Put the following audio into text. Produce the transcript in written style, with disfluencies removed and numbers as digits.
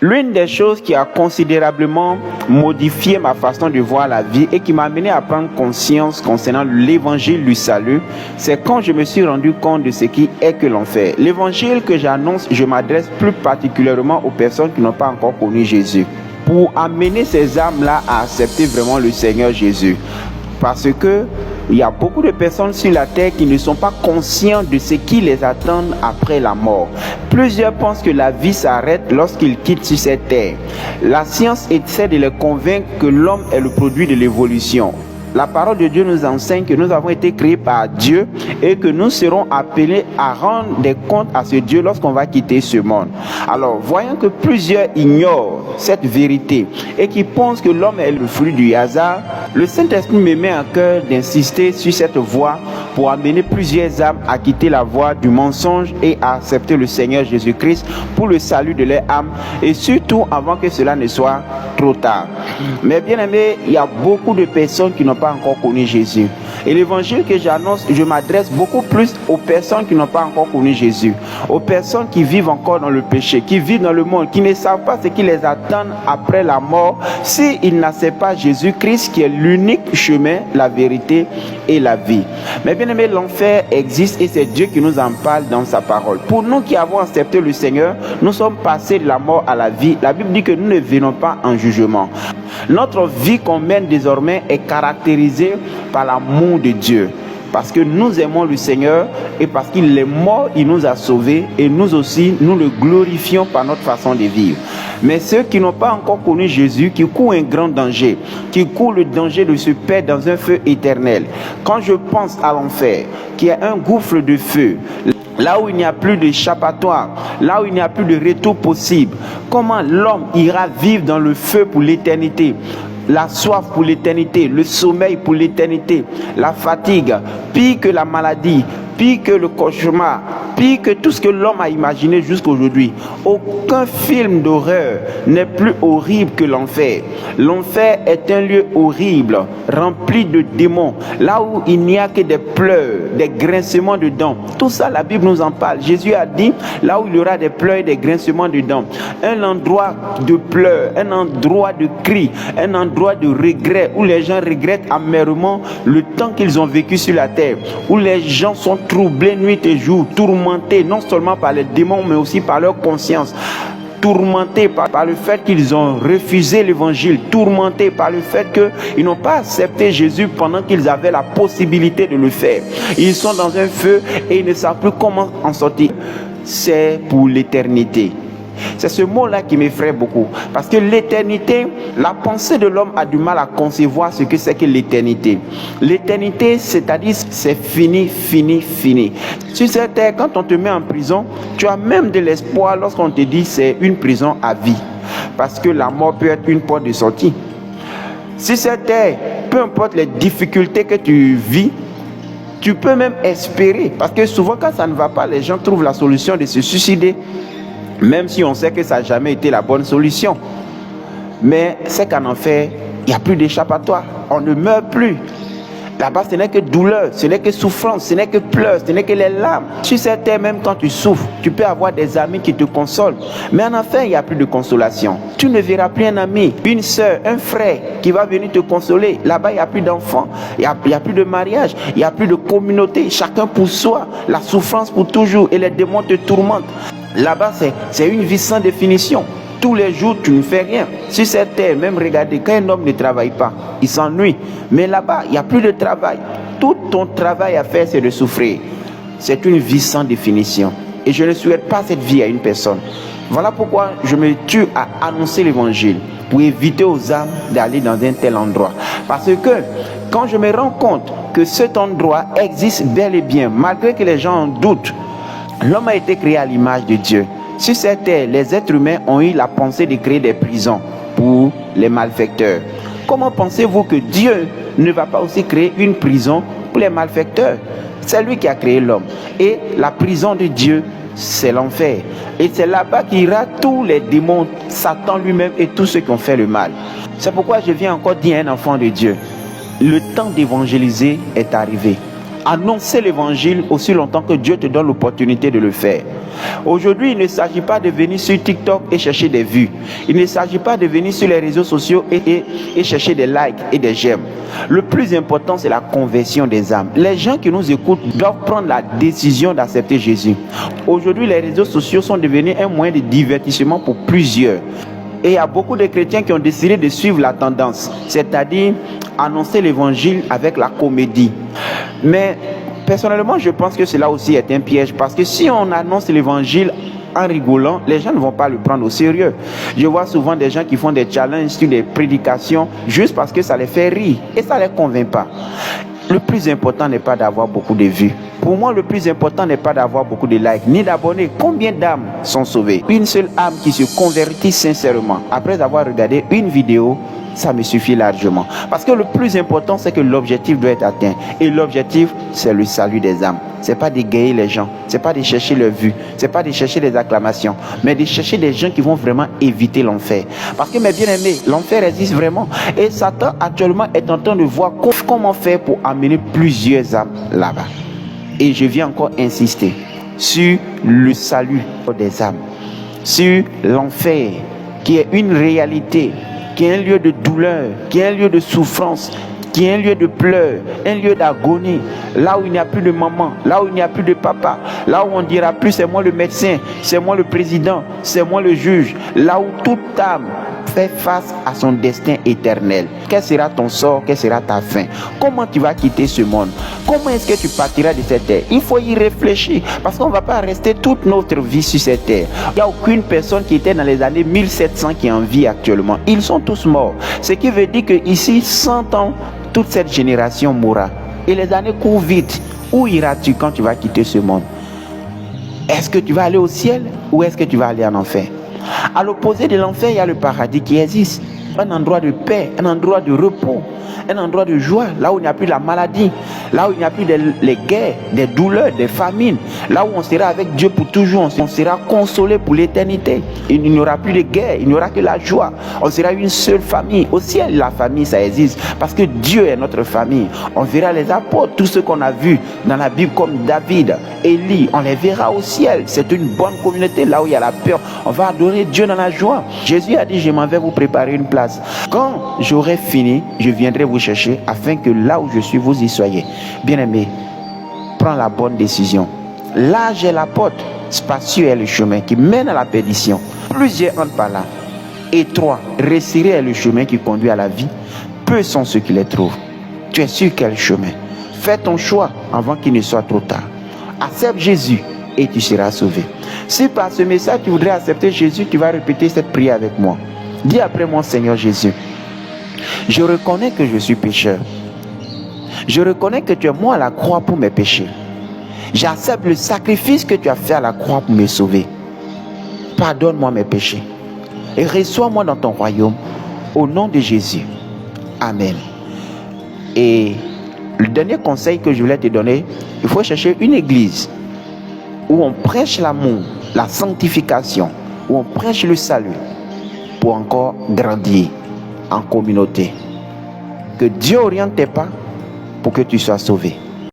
L'une des choses qui a considérablement modifié ma façon de voir la vie et qui m'a amené à prendre conscience concernant l'évangile du salut, c'est quand je me suis rendu compte de ce qui est que l'enfer. L'évangile que j'annonce, je m'adresse plus particulièrement aux personnes qui n'ont pas encore connu Jésus, pour amener ces âmes-là à accepter vraiment le Seigneur Jésus. Parce que il y a beaucoup de personnes sur la terre qui ne sont pas conscients de ce qui les attend après la mort. Plusieurs pensent que la vie s'arrête lorsqu'ils quittent sur cette terre. La science essaie de les convaincre que l'homme est le produit de l'évolution. La parole de Dieu nous enseigne que nous avons été créés par Dieu et que nous serons appelés à rendre des comptes à ce Dieu lorsqu'on va quitter ce monde. Alors, voyant que plusieurs ignorent cette vérité et qui pensent que l'homme est le fruit du hasard, le Saint-Esprit me met à cœur d'insister sur cette voie pour amener plusieurs âmes à quitter la voie du mensonge et à accepter le Seigneur Jésus-Christ pour le salut de leur âme, et surtout avant que cela ne soit trop tard. Mais bien aimé, il y a beaucoup de personnes qui n'ont pas encore connu Jésus. Et l'évangile que j'annonce, je m'adresse beaucoup plus aux personnes qui n'ont pas encore connu Jésus, aux personnes qui vivent encore dans le péché, qui vivent dans le monde, qui ne savent pas ce qui les attend après la mort s'ils n'acceptent pas Jésus-Christ qui est l'unique chemin, la vérité et la vie. Mais bien aimé, l'enfer existe et c'est Dieu qui nous en parle dans sa parole. Pour nous qui avons accepté le Seigneur, nous sommes passés de la mort à la vie. La Bible dit que nous ne venons pas en jugement. Notre vie qu'on mène désormais est caractérisée par l'amour de Dieu. Parce que nous aimons le Seigneur et parce qu'il est mort, il nous a sauvés et nous aussi, nous le glorifions par notre façon de vivre. Mais ceux qui n'ont pas encore connu Jésus, qui courent un grand danger, qui courent le danger de se perdre dans un feu éternel. Quand je pense à l'enfer, qui est un gouffre de feu, là où il n'y a plus d'échappatoire, là où il n'y a plus de retour possible, comment l'homme ira vivre dans le feu pour l'éternité? La soif pour l'éternité, le sommeil pour l'éternité, la fatigue, pire que la maladie, pire que le cauchemar, pire que tout ce que l'homme a imaginé jusqu'à aujourd'hui. Aucun film d'horreur n'est plus horrible que l'enfer. L'enfer est un lieu horrible, rempli de démons, là où il n'y a que des pleurs, des grincements de dents. Tout ça, la Bible nous en parle. Jésus a dit, là où il y aura des pleurs et des grincements de dents, un endroit de pleurs, un endroit de cris, un endroit de regret, où les gens regrettent amèrement le temps qu'ils ont vécu sur la terre, où les gens sont troublés nuit et jour, tourmentés non seulement par les démons, mais aussi par leur conscience. Tourmentés par le fait qu'ils ont refusé l'évangile, tourmentés par le fait qu'ils n'ont pas accepté Jésus pendant qu'ils avaient la possibilité de le faire. Ils sont dans un feu et ils ne savent plus comment en sortir. C'est pour l'éternité. C'est ce mot-là qui m'effraie beaucoup. Parce que l'éternité, la pensée de l'homme a du mal à concevoir ce que c'est que l'éternité. L'éternité, c'est-à-dire, c'est fini, fini, fini. Sur cette terre, quand on te met en prison, tu as même de l'espoir lorsqu'on te dit c'est une prison à vie. Parce que la mort peut être une porte de sortie. Sur cette terre, peu importe les difficultés que tu vis, tu peux même espérer. Parce que souvent, quand ça ne va pas, les gens trouvent la solution de se suicider. Même si on sait que ça n'a jamais été la bonne solution. Mais c'est qu'en enfer, il n'y a plus d'échappatoire. On ne meurt plus. Là-bas, ce n'est que douleur, ce n'est que souffrance, ce n'est que pleurs, ce n'est que les larmes. Sur cette terre, même quand tu souffres, tu peux avoir des amis qui te consolent. Mais en enfer, il n'y a plus de consolation. Tu ne verras plus un ami, une soeur, un frère qui va venir te consoler. Là-bas, il n'y a plus d'enfants, il n'y a plus de mariage, il n'y a plus de communauté. Chacun pour soi, la souffrance pour toujours et les démons te tourmentent. Là-bas, c'est une vie sans définition. Tous les jours, tu ne fais rien. Sur cette terre, même regardez, quand un homme ne travaille pas, il s'ennuie. Mais là-bas, il n'y a plus de travail. Tout ton travail à faire, c'est de souffrir. C'est une vie sans définition. Et je ne souhaite pas cette vie à une personne. Voilà pourquoi je me tue à annoncer l'évangile, pour éviter aux âmes d'aller dans un tel endroit. Parce que quand je me rends compte que cet endroit existe bel et bien, malgré que les gens en doutent, l'homme a été créé à l'image de Dieu. Sur cette terre, les êtres humains ont eu la pensée de créer des prisons pour les malfaiteurs. Comment pensez-vous que Dieu ne va pas aussi créer une prison pour les malfaiteurs? C'est lui qui a créé l'homme. Et la prison de Dieu, c'est l'enfer. Et c'est là-bas qu'ira tous les démons, Satan lui-même et tous ceux qui ont fait le mal. C'est pourquoi je viens encore dire à un enfant de Dieu, le temps d'évangéliser est arrivé. Annoncer l'évangile aussi longtemps que Dieu te donne l'opportunité de le faire. Aujourd'hui, il ne s'agit pas de venir sur TikTok et chercher des vues. Il ne s'agit pas de venir sur les réseaux sociaux et chercher des likes et des j'aime. Le plus important, c'est la conversion des âmes. Les gens qui nous écoutent doivent prendre la décision d'accepter Jésus. Aujourd'hui, les réseaux sociaux sont devenus un moyen de divertissement pour plusieurs. Et il y a beaucoup de chrétiens qui ont décidé de suivre la tendance, c'est-à-dire annoncer l'évangile avec la comédie. Mais personnellement, je pense que cela aussi est un piège, parce que si on annonce l'évangile en rigolant, les gens ne vont pas le prendre au sérieux. Je vois souvent des gens qui font des challenges sur des prédications juste parce que ça les fait rire et ça ne les convainc pas. Le plus important n'est pas d'avoir beaucoup de vues. Pour moi, le plus important n'est pas d'avoir beaucoup de likes, ni d'abonnés. Combien d'âmes sont sauvées? Une seule âme qui se convertit sincèrement après avoir regardé une vidéo, ça me suffit largement. Parce que le plus important, c'est que l'objectif doit être atteint. Et l'objectif, c'est le salut des âmes. C'est pas d'égayer les gens, c'est pas de chercher leurs vues, c'est pas de chercher les acclamations, mais de chercher des gens qui vont vraiment éviter l'enfer. Parce que mes bien-aimés, l'enfer existe vraiment. Et Satan actuellement est en train de voir comment faire pour amener plusieurs âmes là-bas. Et je viens encore insister sur le salut des âmes, sur l'enfer qui est une réalité, qui est un lieu de douleur, qui est un lieu de souffrance, qui est un lieu de pleurs, un lieu d'agonie, là où il n'y a plus de maman, là où il n'y a plus de papa, là où on ne dira plus c'est moi le médecin, c'est moi le président, c'est moi le juge, là où toute âme fait face à son destin éternel. Quel sera ton sort? Quelle sera ta fin? Comment tu vas quitter ce monde? Comment est-ce que tu partiras de cette terre? Il faut y réfléchir, parce qu'on ne va pas rester toute notre vie sur cette terre. Il n'y a aucune personne qui était dans les années 1700 qui est en vie actuellement. Ils sont tous morts. Ce qui veut dire qu'ici, 100 ans, toute cette génération mourra. Et les années courent vite. Où iras-tu quand tu vas quitter ce monde? Est-ce que tu vas aller au ciel ou est-ce que tu vas aller en enfer? À l'opposé de l'enfer, il y a le paradis qui existe. Un endroit de paix, un endroit de repos, un endroit de joie, là où il n'y a plus la maladie, là où il n'y a plus les guerres, des douleurs, des famines, là où on sera avec Dieu pour toujours, on sera consolé pour l'éternité. Il n'y aura plus de guerre, il n'y aura que la joie. On sera une seule famille. Au ciel, la famille, ça existe, parce que Dieu est notre famille. On verra les apôtres, tous ceux qu'on a vus dans la Bible comme David, Élie, on les verra au ciel. C'est une bonne communauté, là où il y a la peur. On va adorer Dieu dans la joie. Jésus a dit, je m'en vais vous préparer une place. Quand j'aurai fini, je viendrai vous chercher afin que là où je suis, vous y soyez. Bien-aimé, prends la bonne décision. Large est la porte, spacieux est le chemin qui mène à la perdition. Plusieurs entrent par là. Étroit, resserré est le chemin qui conduit à la vie. Peu sont ceux qui les trouvent. Tu es sur quel chemin? Fais ton choix avant qu'il ne soit trop tard. Accepte Jésus et tu seras sauvé. Si par ce message tu voudrais accepter Jésus, tu vas répéter cette prière avec moi. Dis après moi, Seigneur Jésus, je reconnais que je suis pécheur. Je reconnais que tu es mort à la croix pour mes péchés. J'accepte le sacrifice que tu as fait à la croix pour me sauver. Pardonne-moi mes péchés et reçois-moi dans ton royaume au nom de Jésus. Amen. Et le dernier conseil que je voulais te donner, il faut chercher une église où on prêche l'amour, la sanctification, où on prêche le salut pour encore grandir en communauté. Que Dieu oriente tes pas pour que tu sois sauvé.